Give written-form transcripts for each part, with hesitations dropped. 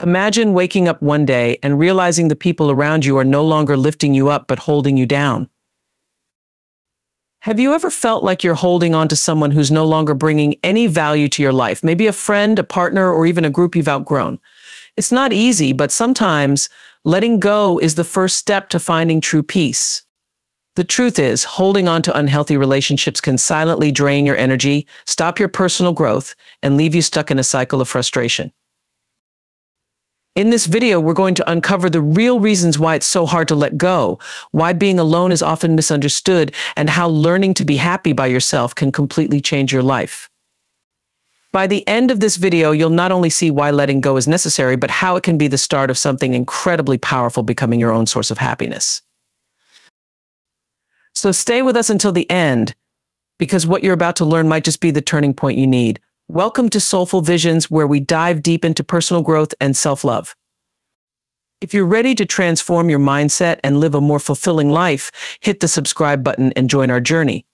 Imagine waking up one day and realizing the people around you are no longer lifting you up but holding you down. Have you ever felt like you're holding on to someone who's no longer bringing any value to your life? Maybe a friend, a partner, or even a group you've outgrown. It's not easy, but sometimes letting go is the first step to finding true peace. The truth is, holding on to unhealthy relationships can silently drain your energy, stop your personal growth, and leave you stuck in a cycle of frustration. In this video, we're going to uncover the real reasons why it's so hard to let go, why being alone is often misunderstood, and how learning to be happy by yourself can completely change your life. By the end of this video, you'll not only see why letting go is necessary, but how it can be the start of something incredibly powerful, becoming your own source of happiness. So stay with us until the end, because what you're about to learn might just be the turning point you need. Welcome to Soulful Visions, where we dive deep into personal growth and self-love. If you're ready to transform your mindset and live a more fulfilling life, hit the subscribe button and join our journey.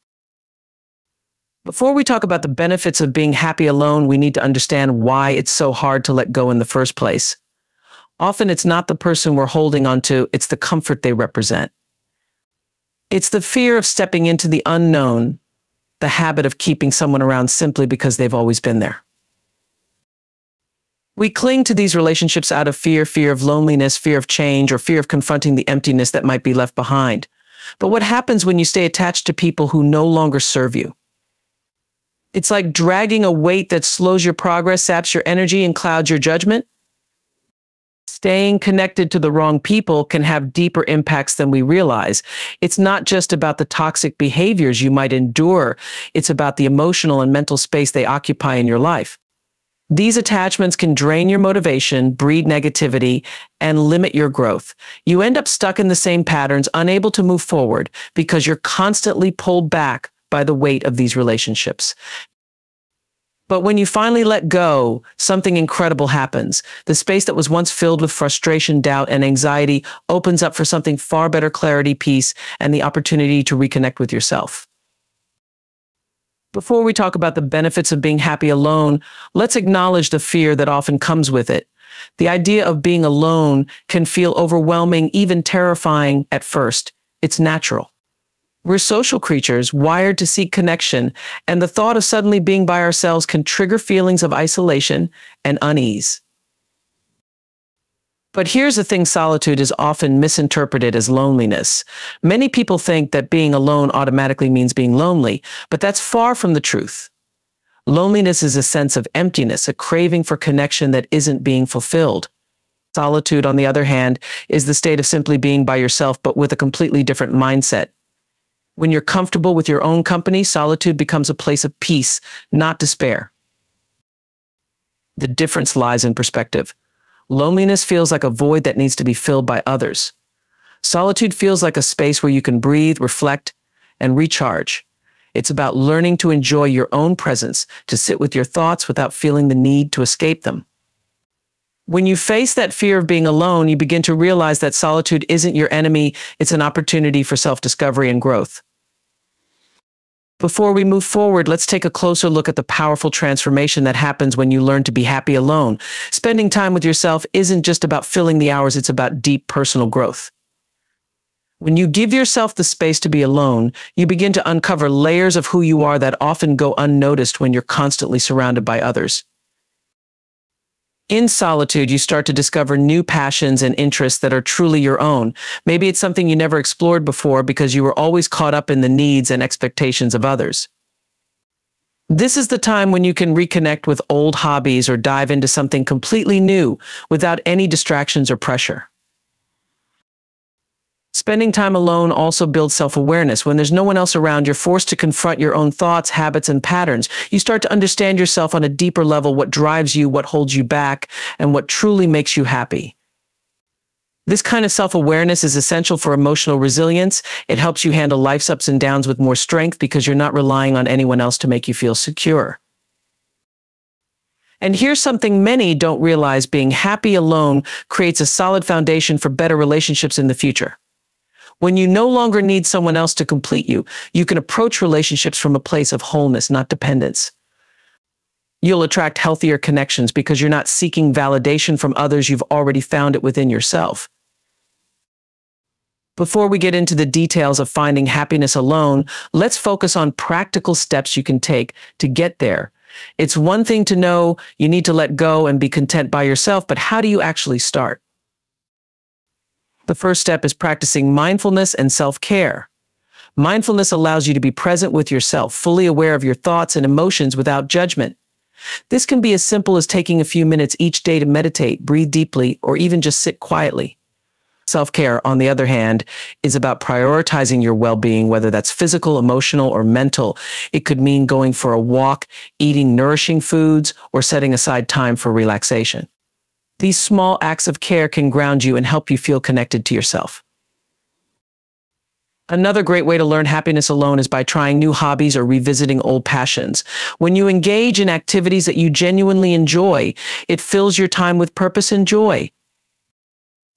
Before we talk about the benefits of being happy alone, we need to understand why it's so hard to let go in the first place. Often it's not the person we're holding on to, it's the comfort they represent. It's the fear of stepping into the unknown, the habit of keeping someone around simply because they've always been there. We cling to these relationships out of fear of loneliness, fear of change, or fear of confronting the emptiness that might be left behind. But what happens when you stay attached to people who no longer serve you? It's like dragging a weight that slows your progress, saps your energy, and clouds your judgment. Staying connected to the wrong people can have deeper impacts than we realize. It's not just about the toxic behaviors you might endure. It's about the emotional and mental space they occupy in your life. These attachments can drain your motivation, breed negativity, and limit your growth. You end up stuck in the same patterns, unable to move forward because you're constantly pulled back by the weight of these relationships. But when you finally let go, something incredible happens. The space that was once filled with frustration, doubt, and anxiety opens up for something far better: clarity, peace, and the opportunity to reconnect with yourself. Before we talk about the benefits of being happy alone, let's acknowledge the fear that often comes with it. The idea of being alone can feel overwhelming, even terrifying at first. It's natural. We're social creatures wired to seek connection, and the thought of suddenly being by ourselves can trigger feelings of isolation and unease. But here's the thing: solitude is often misinterpreted as loneliness. Many people think that being alone automatically means being lonely, but that's far from the truth. Loneliness is a sense of emptiness, a craving for connection that isn't being fulfilled. Solitude, on the other hand, is the state of simply being by yourself, but with a completely different mindset. When you're comfortable with your own company, solitude becomes a place of peace, not despair. The difference lies in perspective. Loneliness feels like a void that needs to be filled by others. Solitude feels like a space where you can breathe, reflect, and recharge. It's about learning to enjoy your own presence, to sit with your thoughts without feeling the need to escape them. When you face that fear of being alone, you begin to realize that solitude isn't your enemy, it's an opportunity for self-discovery and growth. Before we move forward, let's take a closer look at the powerful transformation that happens when you learn to be happy alone. Spending time with yourself isn't just about filling the hours, it's about deep personal growth. When you give yourself the space to be alone, you begin to uncover layers of who you are that often go unnoticed when you're constantly surrounded by others. In solitude, you start to discover new passions and interests that are truly your own. Maybe it's something you never explored before because you were always caught up in the needs and expectations of others. This is the time when you can reconnect with old hobbies or dive into something completely new without any distractions or pressure. Spending time alone also builds self-awareness. When there's no one else around, you're forced to confront your own thoughts, habits, and patterns. You start to understand yourself on a deeper level: what drives you, what holds you back, and what truly makes you happy. This kind of self-awareness is essential for emotional resilience. It helps you handle life's ups and downs with more strength because you're not relying on anyone else to make you feel secure. And here's something many don't realize: being happy alone creates a solid foundation for better relationships in the future. When you no longer need someone else to complete you, you can approach relationships from a place of wholeness, not dependence. You'll attract healthier connections because you're not seeking validation from others. You've already found it within yourself. Before we get into the details of finding happiness alone, let's focus on practical steps you can take to get there. It's one thing to know you need to let go and be content by yourself, but how do you actually start? The first step is practicing mindfulness and self-care. Mindfulness allows you to be present with yourself, fully aware of your thoughts and emotions without judgment. This can be as simple as taking a few minutes each day to meditate, breathe deeply, or even just sit quietly. Self-care, on the other hand, is about prioritizing your well-being, whether that's physical, emotional, or mental. It could mean going for a walk, eating nourishing foods, or setting aside time for relaxation. These small acts of care can ground you and help you feel connected to yourself. Another great way to learn happiness alone is by trying new hobbies or revisiting old passions. When you engage in activities that you genuinely enjoy, it fills your time with purpose and joy.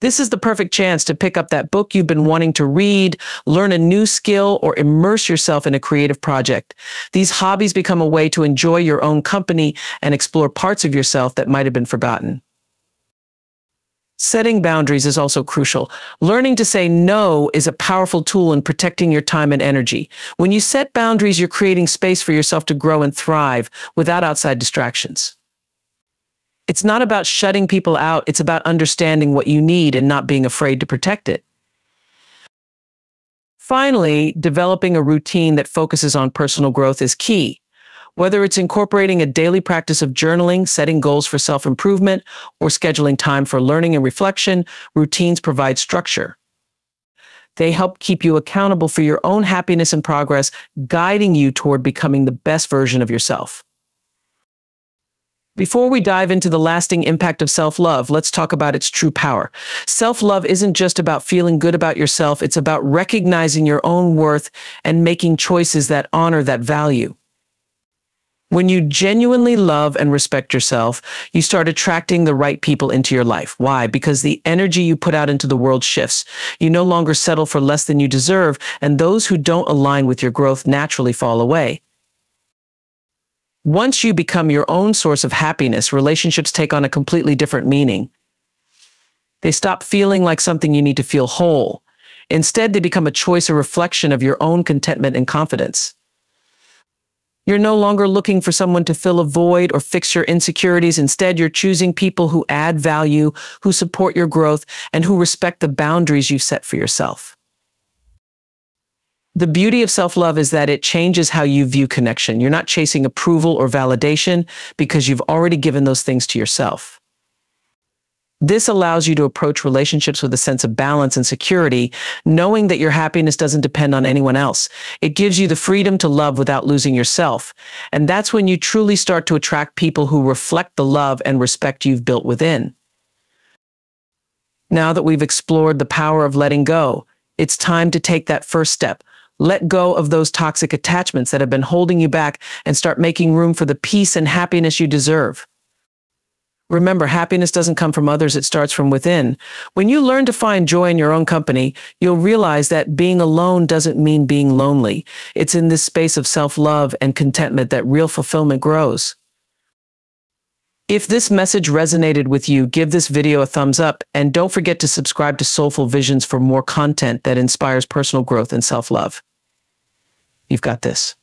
This is the perfect chance to pick up that book you've been wanting to read, learn a new skill, or immerse yourself in a creative project. These hobbies become a way to enjoy your own company and explore parts of yourself that might have been forgotten. Setting boundaries is also crucial. Learning to say no is a powerful tool in protecting your time and energy. When you set boundaries, you're creating space for yourself to grow and thrive without outside distractions. It's not about shutting people out. It's about understanding what you need and not being afraid to protect it. Finally, developing a routine that focuses on personal growth is key. Whether it's incorporating a daily practice of journaling, setting goals for self-improvement, or scheduling time for learning and reflection, routines provide structure. They help keep you accountable for your own happiness and progress, guiding you toward becoming the best version of yourself. Before we dive into the lasting impact of self-love, let's talk about its true power. Self-love isn't just about feeling good about yourself. It's about recognizing your own worth and making choices that honor that value. When you genuinely love and respect yourself, you start attracting the right people into your life. Why? Because the energy you put out into the world shifts. You no longer settle for less than you deserve, and those who don't align with your growth naturally fall away. Once you become your own source of happiness, relationships take on a completely different meaning. They stop feeling like something you need to feel whole. Instead, they become a choice, a reflection of your own contentment and confidence. You're no longer looking for someone to fill a void or fix your insecurities. Instead, you're choosing people who add value, who support your growth, and who respect the boundaries you've set for yourself. The beauty of self-love is that it changes how you view connection. You're not chasing approval or validation because you've already given those things to yourself. This allows you to approach relationships with a sense of balance and security, knowing that your happiness doesn't depend on anyone else. It gives you the freedom to love without losing yourself. And that's when you truly start to attract people who reflect the love and respect you've built within. Now that we've explored the power of letting go, it's time to take that first step. Let go of those toxic attachments that have been holding you back and start making room for the peace and happiness you deserve. Remember, happiness doesn't come from others, it starts from within. When you learn to find joy in your own company, you'll realize that being alone doesn't mean being lonely. It's in this space of self-love and contentment that real fulfillment grows. If this message resonated with you, give this video a thumbs up and don't forget to subscribe to Soulful Visions for more content that inspires personal growth and self-love. You've got this.